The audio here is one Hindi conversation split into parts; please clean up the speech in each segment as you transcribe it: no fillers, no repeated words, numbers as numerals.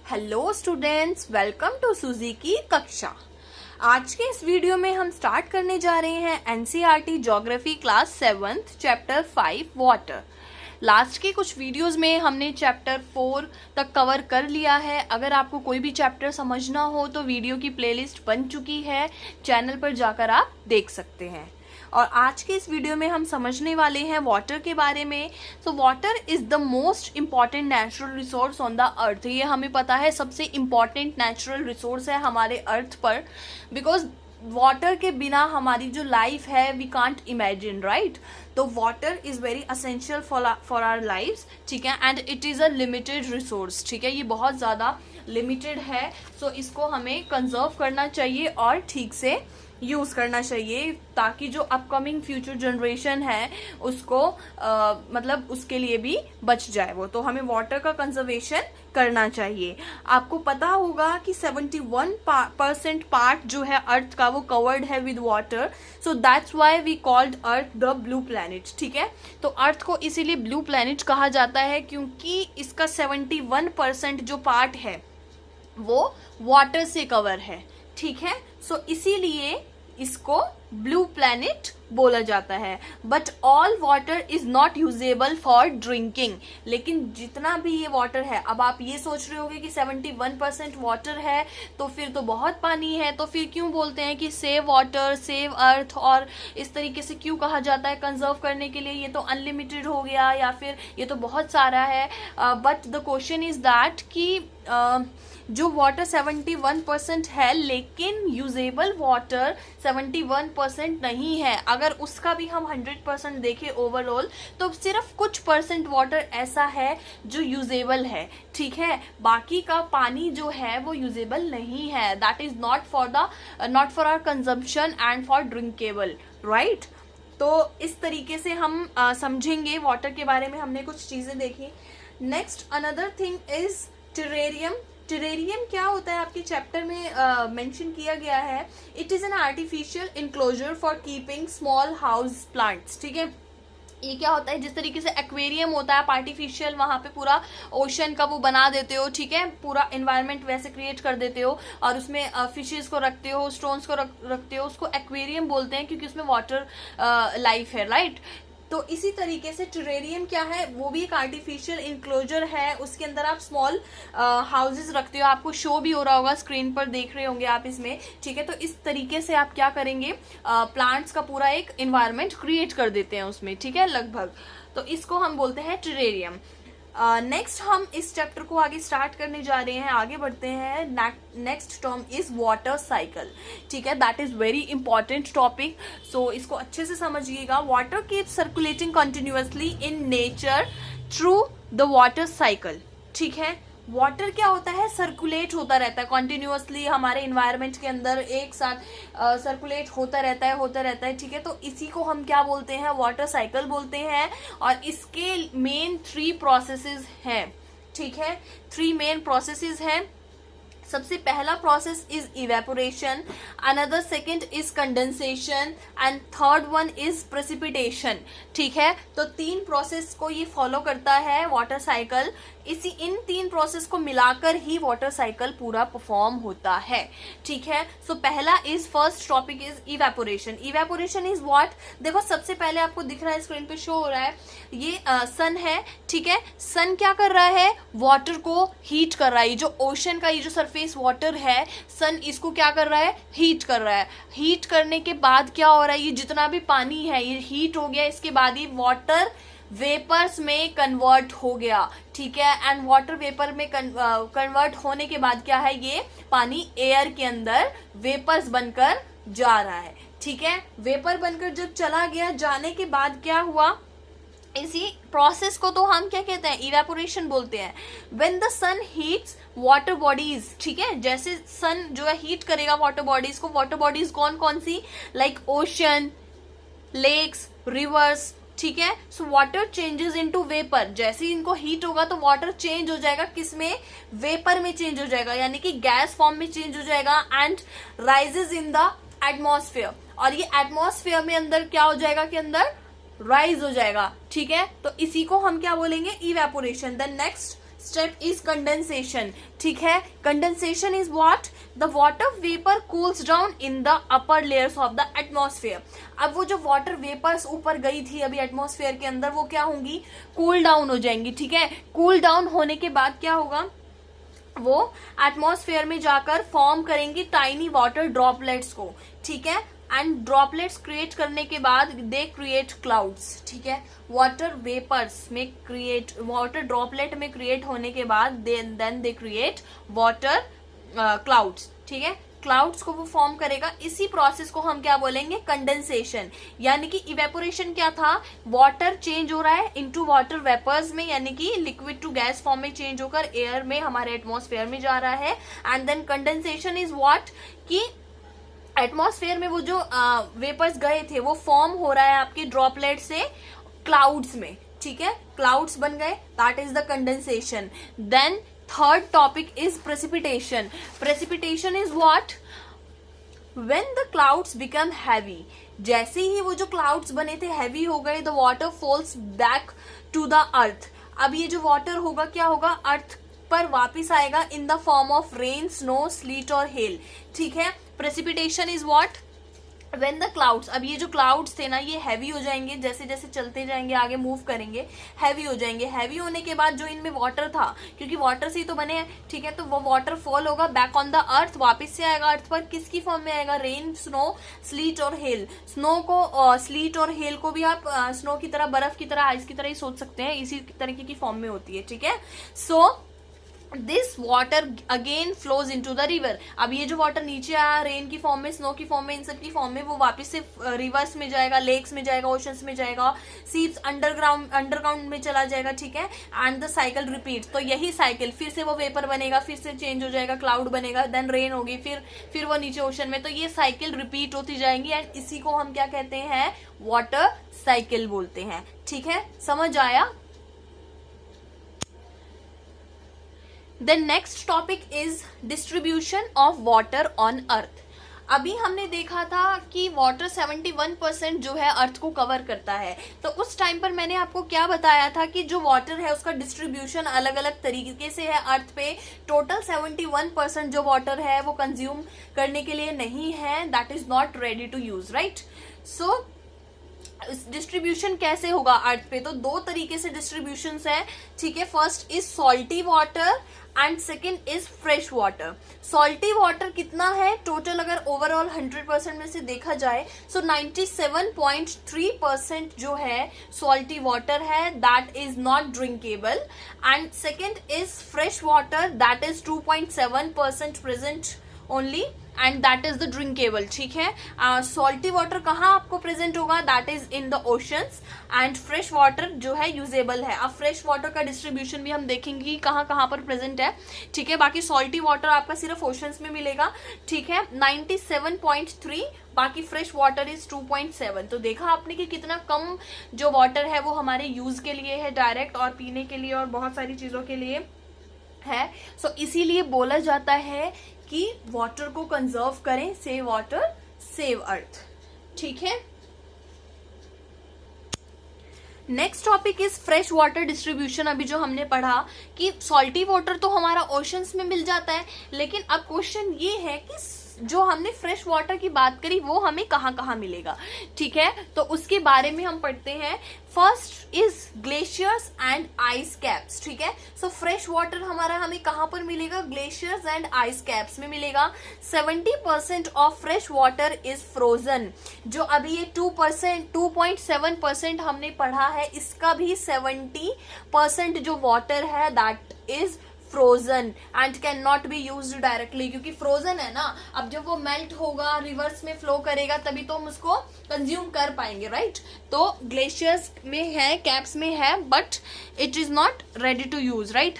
हेलो स्टूडेंट्स, वेलकम टू सूजी की कक्षा। आज के इस वीडियो में हम स्टार्ट करने जा रहे हैं NCERT geography class 7th chapter 5 water. Last के कुछ वीडियोस में हमने चैप्टर 4 तक कवर कर लिया है। अगर आपको कोई भी चैप्टर समझना हो तो वीडियो की प्लेलिस्ट बन चुकी है, चैनल पर जाकर आप देख सकते हैं। और आज के इस वीडियो में हम समझने वाले हैं वाटर के बारे में। So water is the most important natural resource on the earth. ये हमें पता है सबसे इम्पॉर्टेंट नेचुरल रिसोर्स है हमारे अर्थ पर, बिकॉज वाटर के बिना हमारी जो लाइफ है वी कांट इमेजिन, राइट। तो water is very essential for our lifes, ठीक है, and it is a limited resource, ठीक है। ये बहुत ज़्यादा लिमिटेड है, सो इसको हमें कंजर्व करना चाहिए और ठीक से यूज़ करना चाहिए, ताकि जो अपकमिंग फ्यूचर जनरेशन है उसको मतलब उसके लिए भी बच जाए वो। तो हमें वाटर का कंजर्वेशन करना चाहिए। आपको पता होगा कि 71% पार्ट जो है अर्थ का वो कवर्ड है with water, so that's why we called Earth the blue planet, ठीक है। तो अर्थ को इसीलिए ब्लू प्लैनेट कहा जाता है क्योंकि इसका 71% जो पार्ट है वो वाटर से कवर है, ठीक है। सो इसीलिए इसको ब्लू प्लैनेट बोला जाता है। But all water is not usable for drinking. लेकिन जितना भी ये वाटर है, अब आप ये सोच रहे होगे कि 71% वाटर है तो फिर तो बहुत पानी है, तो फिर क्यों बोलते हैं कि सेव वाटर, सेव अर्थ, और इस तरीके से क्यों कहा जाता है कंजर्व करने के लिए? ये तो अनलिमिटेड हो गया या फिर ये तो बहुत सारा है। But the question is that कि जो वाटर 71% है लेकिन यूजेबल वाटर 71% नहीं है। अगर उसका भी हम 100% देखें ओवरऑल तो सिर्फ कुछ परसेंट वाटर ऐसा है जो यूजेबल है, ठीक है। बाकी का पानी जो है वो यूजेबल नहीं है। That is not for our consumption and for drinkable, right. तो इस तरीके से हम समझेंगे वाटर के बारे में। हमने कुछ चीजें देखी। Next another thing is terrarium. Terrarium क्या होता है आपके चैप्टर में मेंशन किया गया है। It is an artificial enclosure for keeping small house plants, ठीक है। ये क्या होता है, जिस तरीके से एक्वेरियम होता है आप आर्टिफिशियल वहां पे पूरा ओशन का वो बना देते हो, ठीक है, पूरा एनवायरनमेंट वैसे क्रिएट कर देते हो और उसमें फिशेस को रखते हो, स्टोन्स को रखते हो, उसको एक्वेरियम बोलते हैं क्योंकि उसमें वाटर लाइफ है, राइट। तो इसी तरीके से टेरेरियम क्या है, वो भी एक आर्टिफिशियल इंक्लोजर है। उसके अंदर आप स्मॉल हाउसेस रखते हो। आपको शो भी हो रहा होगा, स्क्रीन पर देख रहे होंगे आप इसमें, ठीक है। तो इस तरीके से आप क्या करेंगे, प्लांट्स का पूरा एक एनवायरनमेंट क्रिएट कर देते हैं उसमें, ठीक है, लगभग। तो इसको हम बोलते हैं टेरेरियम। नेक्स्ट हम इस चैप्टर को आगे स्टार्ट करने जा रहे हैं, आगे बढ़ते हैं। Next term is water cycle, ठीक है। That is very important topic, so इसको अच्छे से समझिएगा। Water keeps circulating continuously in nature through the water cycle, ठीक है। वाटर क्या होता है, सर्कुलेट होता रहता है कंटिन्यूअसली हमारे इन्वायरमेंट के अंदर, एक साथ सर्कुलेट होता रहता है, ठीक है। तो इसी को हम क्या बोलते हैं, वाटर साइकिल बोलते हैं। और इसके मेन 3 प्रोसेसेस हैं, ठीक है। 3 मेन प्रोसेसेस हैं। सबसे पहला process is evaporation, another second is condensation and third one is precipitation, ठीक है। तो 3 प्रोसेस को ये फॉलो करता है वाटर साइकिल। इन 3 प्रोसेस को मिलाकर ही वाटर साइकिल पूरा परफॉर्म होता है, ठीक है। सो पहला is, first topic is evaporation. Evaporation is what, देखो सबसे पहले आपको दिख रहा है, स्क्रीन पे शो हो रहा है, ये सन है, ठीक है। सन क्या कर रहा है, वाटर को हीट कर रहा है। जो ओशन का ये जो सरफेस वाटर है, सन इसको क्या कर रहा है, हीट कर रहा है। हीट करने के बाद क्या हो रहा है, ये जितना भी पानी है ये हीट हो गया, इसके बाद ये वाटर वेपर्स में कन्वर्ट हो गया, ठीक है। एंड वाटर वेपर में कन्वर्ट होने के बाद क्या है, ये पानी एयर के अंदर वेपर्स बनकर जा रहा है, ठीक है। वेपर बनकर जब चला गया, जाने के बाद क्या हुआ, इसी प्रोसेस को तो हम क्या कहते हैं, इवेपोरेशन बोलते हैं। When the sun heats water bodies, ठीक है, जैसे सन जो है हीट करेगा वाटर बॉडीज को। वाटर बॉडीज कौन कौन सी, लाइक ओशन, लेक्स, रिवर्स, ठीक है। So water changes into vapour. जैसे ही इनको हीट होगा तो वाटर चेंज हो जाएगा, किसमें, वेपर में चेंज हो जाएगा, यानी कि गैस फॉर्म में चेंज हो जाएगा and rises in the atmosphere. और ये एटमॉस्फेयर में अंदर क्या हो जाएगा, कि अंदर राइज हो जाएगा, ठीक है। तो इसी को हम क्या बोलेंगे, evaporation. The next step is condensation, ठीक है। Condensation is what, the water vapour cools down in the upper layers of the atmosphere. अब वो जो वाटर वेपर्स ऊपर गई थी अभी एटमॉस्फेयर के अंदर, वो क्या होंगी, कूल डाउन हो जाएंगी, ठीक है। कूल डाउन होने के बाद क्या होगा, वो एटमॉस्फेयर में जाकर फॉर्म करेंगी टाइनी वाटर ड्रॉपलेट्स को, ठीक है। एंड ड्रॉपलेट्स क्रिएट करने के बाद दे क्रिएट क्लाउड्स, ठीक है। वाटर वेपर्स में क्रिएट, वाटर ड्रॉपलेट में क्रिएट होने के बाद then they create water clouds, ठीक है। क्लाउड्स को वो फॉर्म करेगा। इसी प्रोसेस को हम क्या बोलेंगे, कंडेंसेशन। यानी कि इवेपोरेशन क्या था, वाटर चेंज हो रहा है इनटू वाटर वेपर्स में, यानी कि लिक्विड टू गैस फॉर्म में चेंज होकर एयर में हमारे एटमॉस्फेयर में जा रहा है। And then condensation is what, कि एटमॉस्फेयर में वो जो वेपर्स गए थे वो फॉर्म हो रहा है आपके ड्रॉपलेट से क्लाउड्स में, ठीक है। क्लाउड्स बन गए, that is the condensation. Then third topic is precipitation. Precipitation is what, when the clouds become heavy. जैसे ही वो जो क्लाउड्स बने थे हैवी हो गए, the water falls back to the earth. अब ये जो वाटर होगा क्या होगा, अर्थ पर वापिस आएगा in the form of rain, snow, slit और हेल, ठीक है। Precipitation is what, when the clouds, अब ये जो क्लाउड्स थे ना ये हैवी हो जाएंगे, जैसे जैसे चलते जाएंगे आगे मूव करेंगे हैवी हो जाएंगे। हैवी होने के बाद जो इनमें वाटर था, क्योंकि वाटर से ही तो बने हैं, ठीक है, तो वो वाटर फॉल होगा बैक ऑन द अर्थ, वापस से आएगा अर्थ पर, किसकी फॉर्म में आएगा, रेन, स्नो, स्लीट और हेल। स्नो को, स्लीट और हेल को भी आप स्नो की तरह, बर्फ की तरह, आइस की तरह ही सोच सकते हैं, इसी तरीके की फॉर्म में होती है, ठीक है। So this water again flows into the river. अब ये जो वाटर नीचे आया रेन की फॉर्म में, स्नो की फॉर्म में, इन सब की फॉर्म में, वो वापस से रिवर्स में जाएगा, लेक्स में जाएगा, ओशंस में जाएगा, सीप्स अंडरग्राउंड में चला जाएगा, ठीक है। And the cycle repeat. तो यही साइकिल, फिर से वो वेपर बनेगा, फिर से चेंज हो जाएगा, क्लाउड बनेगा, देन रेन होगी, फिर वो नीचे ओशन में। तो ये साइकिल रिपीट होती जाएंगी एंड इसी को हम क्या कहते हैं, वाटर साइकिल बोलते हैं, ठीक है। समझ आया। The next topic is distribution of water on earth. अभी हमने देखा था कि वाटर 71% जो है अर्थ को कवर करता है। तो उस टाइम पर मैंने आपको क्या बताया था कि जो वाटर है उसका डिस्ट्रीब्यूशन अलग अलग तरीके से है अर्थ पे। टोटल 71% जो वाटर है वो कंज्यूम करने के लिए नहीं है, that is not ready to use, right. So distribution कैसे होगा अर्थ पे, तो दो तरीके से डिस्ट्रीब्यूशन है, ठीक है। First is salty water and second is fresh water. Salty water कितना है टोटल, अगर ओवरऑल 100% में से देखा जाए, सो 97.3% जो है सॉल्टी वाटर है, that is not drinkable. And second is fresh water, that is 2.7% present only and that is the drinkable, ठीक है। सॉल्टी वाटर कहाँ आपको प्रेजेंट होगा, that is in the oceans. And fresh water जो है यूजेबल है। अब फ्रेश वाटर का डिस्ट्रीब्यूशन भी हम देखेंगे कि कहाँ कहाँ पर प्रेजेंट है, ठीक है। बाकी सॉल्टी वाटर आपका सिर्फ ओशंस में मिलेगा, ठीक है, 97.3, बाकी फ्रेश वाटर इज 2.7। तो देखा आपने कि कितना कम जो वाटर है वो हमारे यूज के लिए है, डायरेक्ट और पीने के लिए और बहुत सारी चीजों के लिए है। सो इसीलिए बोला जाता है कि वाटर को कंजर्व करें, सेव वाटर सेव अर्थ, ठीक है। Next topic is fresh water distribution. अभी जो हमने पढ़ा कि सॉल्टी वाटर तो हमारा ओशंस में मिल जाता है, लेकिन अब क्वेश्चन ये है कि जो हमने फ्रेश वाटर की बात करी वो हमें कहाँ कहाँ मिलेगा, ठीक है। तो उसके बारे में हम पढ़ते हैं। First is glaciers and ice caps, ठीक है। सो फ्रेश वाटर हमारा हमें कहाँ पर मिलेगा, ग्लेशियर्स एंड आइस कैप्स में मिलेगा। 70% of fresh water is frozen. जो अभी ये 2.7% हमने पढ़ा है, इसका भी 70% जो वाटर है that is frozen and can not be use directly, क्योंकि फ्रोजन है ना। अब जब वो मेल्ट होगा, रिवर्स में फ्लो करेगा, तभी तो हम उसको कंज्यूम कर पाएंगे, राइट। तो ग्लेशियर्स में है, कैप्स में है, but it is not ready to use, right.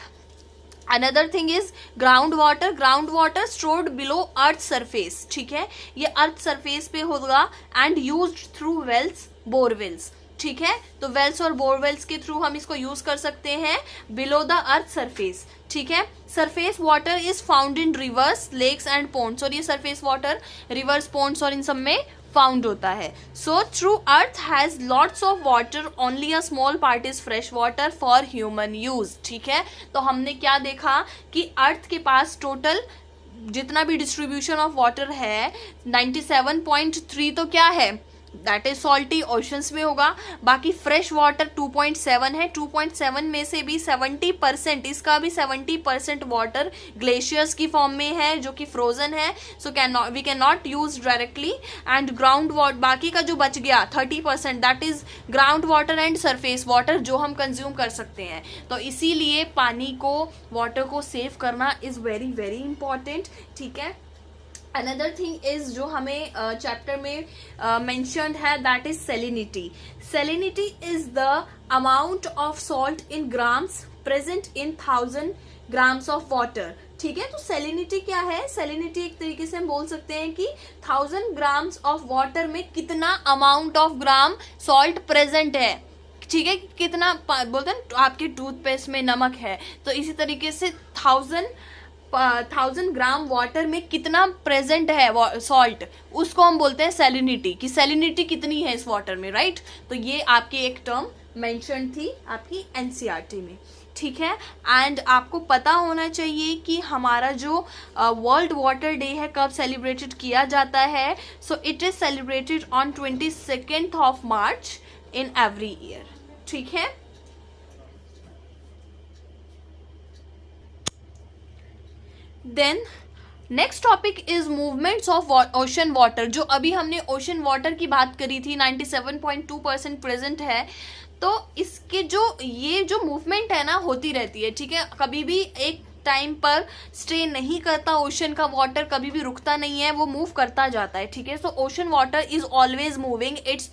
Another thing is ground water. Ground water stored below earth surface, ठीक है। ये अर्थ सरफेस पे होगा and used through wells, borewells, ठीक है। तो वेल्स और बोरवेल्स के थ्रू हम इसको यूज कर सकते हैं बिलो द अर्थ सरफेस, ठीक है। Surface water is found in rivers, lakes and ponds. और ये सरफेस वाटर रिवर्स, पोन्ड्स और इन सब में फाउंड होता है. So through earth has lots of water, only a small part is fresh water for human use. ठीक है, तो हमने क्या देखा कि अर्थ के पास टोटल जितना भी डिस्ट्रीब्यूशन ऑफ वाटर है 97.3 तो क्या है, दैट इज सॉल्टी, ओशंस में होगा. बाकी फ्रेश वाटर 2.7 है. 2.7 में से भी 70%, इसका भी 70% वाटर ग्लेशियर्स की फॉर्म में है जो कि फ्रोजन है. So we can not use directly. And ground water, बाकी का जो बच गया 30%, that is ground water and surface water जो हम कंज्यूम कर सकते हैं. तो इसीलिए पानी को, वाटर को सेव करना इज वेरी वेरी इंपॉर्टेंट. ठीक है, अनदर थिंग इज जो हमें चैप्टर में मेंशन्ड है, that is salinity. Salinity is the amount of salt in grams present in 1000 grams of water. ठीक है, तो सेलिनिटी क्या है? सेलिनिटी एक तरीके से हम बोल सकते हैं कि 1000 ग्राम्स ऑफ वाटर में कितना amount of gram salt present है. ठीक है, कितना बोलते हैं आपके टूथपेस्ट में नमक है, तो इसी तरीके से 1000 ग्राम वाटर में कितना प्रेजेंट है सॉल्ट, उसको हम बोलते हैं सेलिनिटी, कि सेलिनिटी कितनी है इस वाटर में. राइट, तो ये आपकी एक टर्म मेंशन थी आपकी एनसीईआरटी में. ठीक है, एंड आपको पता होना चाहिए कि हमारा जो वर्ल्ड वाटर डे है कब सेलिब्रेटेड किया जाता है. So it is celebrated on 22nd of March in every year. ठीक है, then next topic is movements of ocean water. जो अभी हमने ओशन वाटर की बात करी थी, 97.2% प्रेजेंट है. तो इसके जो ये जो मूवमेंट है ना होती रहती है. ठीक है, कभी भी एक टाइम पर स्टे नहीं करता ओशन का वाटर, कभी भी रुकता नहीं है, वो मूव करता जाता है. ठीक है, so ocean water is always moving. It's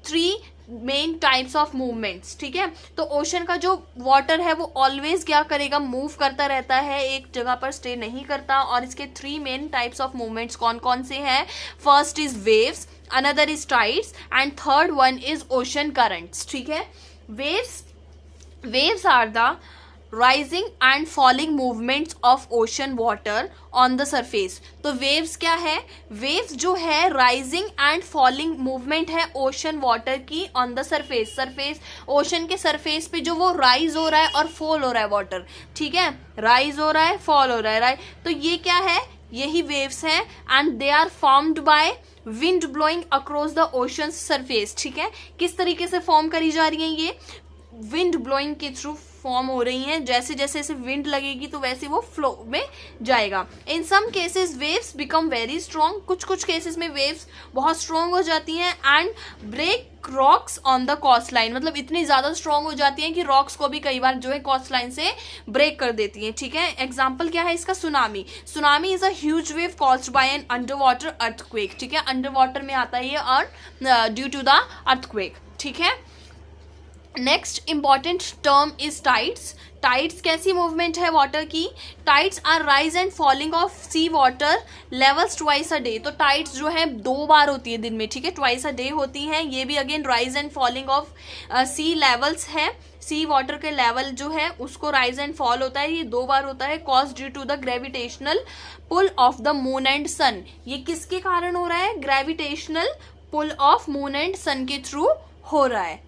3 main types of movements. ठीक है, तो ओशन का जो वाटर है वो ऑलवेज क्या करेगा, मूव करता रहता है, एक जगह पर स्टे नहीं करता. और इसके 3 मेन टाइप्स ऑफ मूवमेंट्स कौन कौन से हैं? First is waves, another is tides and third one is ocean currents. ठीक है, waves are the rising and falling movements of ocean water on the surface. तो वेव्स क्या है? वेव्स जो है राइजिंग एंड फॉलिंग मूवमेंट है ओशन वाटर की on the surface. Surface, ocean के सरफेस पे जो वो राइज हो रहा है और फॉल हो रहा है वाटर. ठीक है, राइज हो रहा है, फॉल हो रहा है. राइट, तो ये क्या है? यही वेव्स हैं and they are formed by wind blowing across the ocean surface. ठीक है, किस तरीके से फॉर्म करी जा रही है? ये विंड ब्लोइंग के थ्रू फॉर्म हो रही हैं. जैसे जैसे ऐसे विंड लगेगी तो वैसे वो फ्लो में जाएगा. In some cases waves become very strong. कुछ कुछ केसेस में वेव्स बहुत स्ट्रॉन्ग हो जाती हैं and break rocks on the coast line. मतलब इतनी ज्यादा स्ट्रॉन्ग हो जाती हैं कि रॉक्स को भी कई बार जो है कोस्ट लाइन से ब्रेक कर देती हैं. ठीक है, एग्जाम्पल क्या है इसका? Tsunami. Tsunami is a huge wave caused by an under water earthquake. ठीक है, अंडर वाटर में आता है ये और ड्यू टू द अर्थक्वेक. ठीक है, next important term is tides. Tides कैसी मूवमेंट है वाटर की? Tides are rise and falling of sea water levels twice a day. तो टाइड्स जो है 2 बार होती है दिन में. ठीक है, ट्वाइस अ डे होती हैं. ये भी again rise and falling of sea levels है. सी वाटर के लेवल जो है उसको राइज एंड फॉल होता है, ये 2 बार होता है. Cause due to the gravitational pull of the moon and sun. ये किसके कारण हो रहा है? Gravitational pull of moon and sun के थ्रू हो रहा है.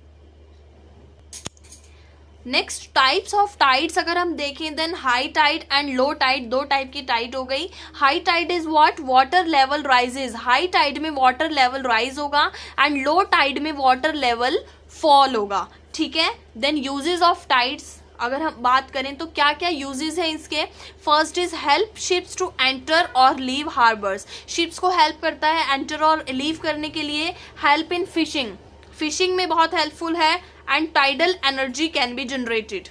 नेक्स्ट टाइप्स ऑफ टाइड्स अगर हम देखें, then high tide and low tide. 2 type की टाइड हो गई. High tide is what? Water level rises. High tide में वाटर लेवल राइज होगा एंड लो टाइड में वाटर लेवल फॉल होगा. ठीक है, देन यूजेस ऑफ टाइड्स अगर हम बात करें तो क्या क्या यूजेस है इसके? First is help ships to enter और लीव हार्बर्स. शिप्स को हेल्प करता है एंटर और लीव करने के लिए. हेल्प इन फिशिंग, फिशिंग में बहुत हेल्पफुल है. And tidal energy can be generated.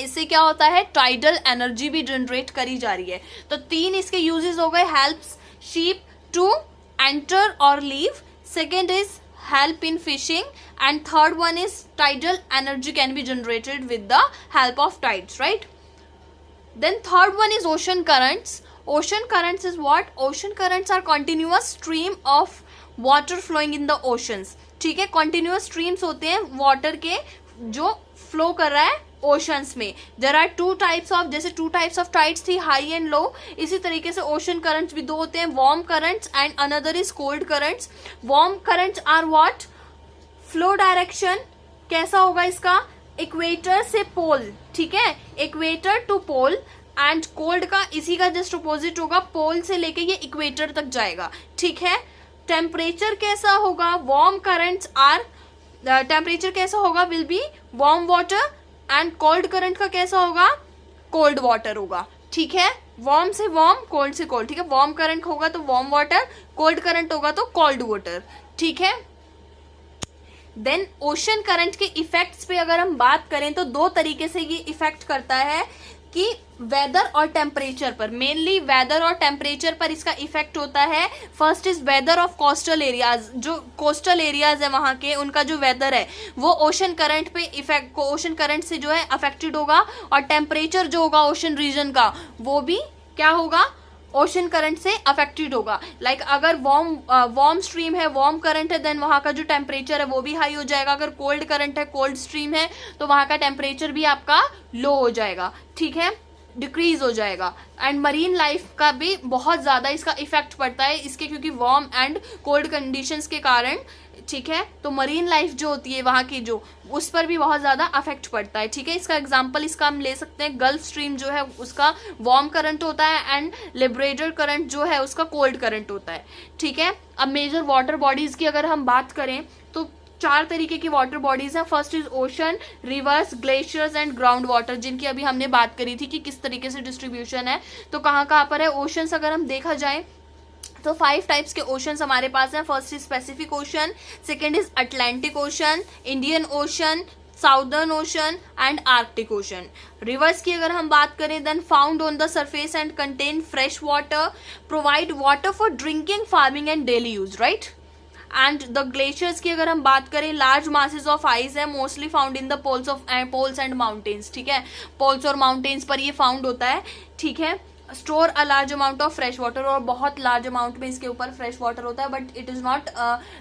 इससे क्या होता है? टाइडल एनर्जी भी जनरेट करी जा रही है. तो 3 इसके यूजेस हो गए. हेल्प्स शिप टू एंटर और leave. Second is help in fishing and third one is tidal energy can be generated with the help of tides, right? Then third one is ocean currents. Ocean currents is what? Ocean currents are continuous stream of water flowing in the oceans. ठीक है, continuous streams होते हैं वाटर के जो फ्लो कर रहा है ओशंस में there are two types of, जैसे टू टाइप्स ऑफ टाइड्स थी, हाई एंड लो, इसी तरीके से ओशन करंट्स भी दो होते हैं, warm currents and another is cold currents. Warm currents are what, flow direction कैसा होगा इसका, इक्वेटर से पोल, ठीक है, equator to pole, and cold का इसी का जस्ट अपोजिट होगा, पोल से लेके ये इक्वेटर तक जाएगा, ठीक है। टेम्परेचर कैसा होगा, वार्म करंट्स आर, टेम्परेचर कैसा होगा, will be warm water, and cold current का कैसा होगा, कोल्ड वाटर होगा, ठीक है। वार्म से वार्म, कोल्ड से कोल्ड, ठीक है। वार्म करंट होगा तो वार्म वाटर, कोल्ड करंट होगा तो कोल्ड वाटर, ठीक है। देन ओशन करंट के इफेक्ट्स पे अगर हम बात करें तो दो तरीके से ये इफेक्ट करता है कि वेदर और टेम्परेचर पर, मेनली वेदर और टेम्परेचर पर इसका इफेक्ट होता है। First is whether of coastal areas, जो कोस्टल एरियाज है वहां के, उनका जो वेदर है वो ओशन करंट पे इफेक्ट, ओशन करंट से जो है अफेक्टेड होगा, और टेम्परेचर जो होगा ओशन रीजन का वो भी क्या होगा, ओशन करंट से अफेक्टेड होगा। लाइक अगर वार्म स्ट्रीम है, वार्म करंट है, देन वहां का जो टेम्परेचर है वो भी हाई हो जाएगा। अगर कोल्ड करंट है, कोल्ड स्ट्रीम है, तो वहां का टेम्परेचर भी आपका लो हो जाएगा, ठीक है, डिक्रीज हो जाएगा। एंड मरीन लाइफ का भी बहुत ज्यादा इसका इफेक्ट पड़ता है इसके, क्योंकि वार्म एंड कोल्ड कंडीशंस के कारण, ठीक है। तो मरीन लाइफ जो होती है वहां की, जो उस पर भी बहुत ज्यादा अफेक्ट पड़ता है, ठीक है। इसका एग्जांपल इसका हम ले सकते हैं, गल्फ स्ट्रीम जो है उसका वार्म करंट होता है, एंड लिब्रेटर करंट जो है उसका कोल्ड करंट होता है, ठीक है। अब मेजर वाटर बॉडीज की अगर हम बात करें तो चार तरीके की वाटर बॉडीज हैं। First is ocean, reverse, glaciers and ground water, जिनकी अभी हमने बात करी थी कि किस तरीके से डिस्ट्रीब्यूशन है। तो कहाँ पर है ओशंस, अगर हम देखा जाए तो 5 टाइप्स के ओशंस हमारे पास हैं। First is Pacific ocean, second is Atlantic ocean, Indian ocean, Southern ocean and Arctic ocean. Rivers की अगर हम बात करें, then found on the surface and contain fresh water, provide water for drinking, farming and daily use, right. And the glaciers की अगर हम बात करें, लार्ज मासेस ऑफ आइस है, mostly found in the poles and mountains, ठीक है, पोल्स और माउंटेन्स पर ये फाउंड होता है, ठीक है। Store a large amount of fresh water, और बहुत लार्ज अमाउंट में इसके ऊपर फ्रेश वाटर होता है, but it is not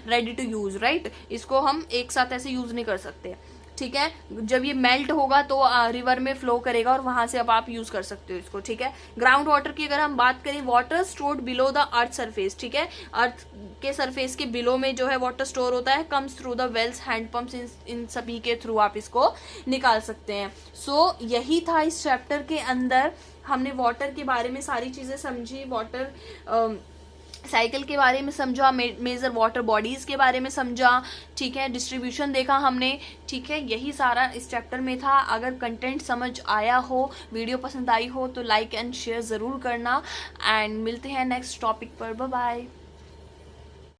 ready to use, right. इसको हम एक साथ ऐसे यूज नहीं कर सकते, ठीक है। जब ये मेल्ट होगा तो रिवर में फ्लो करेगा और वहां से अब आप यूज कर सकते हो इसको, ठीक है। ग्राउंड वाटर की अगर हम बात करें, water stored below the earth surface, ठीक है, अर्थ के सरफेस के बिलो में जो है वाटर स्टोर होता है, कम्स थ्रू द वेल्स, हैंडपंप्स, इन सभी के थ्रू आप इसको निकाल सकते हैं। सो यही था इस चैप्टर के अंदर, हमने वाटर के बारे में सारी चीजें समझी, वाटर साइकिल के बारे में समझा, मेजर वाटर बॉडीज के बारे में समझा, ठीक है, डिस्ट्रीब्यूशन देखा हमने, ठीक है। यही सारा इस चैप्टर में था। अगर कंटेंट समझ आया हो, वीडियो पसंद आई हो तो लाइक एंड शेयर ज़रूर करना, एंड मिलते हैं नेक्स्ट टॉपिक पर। Bye bye.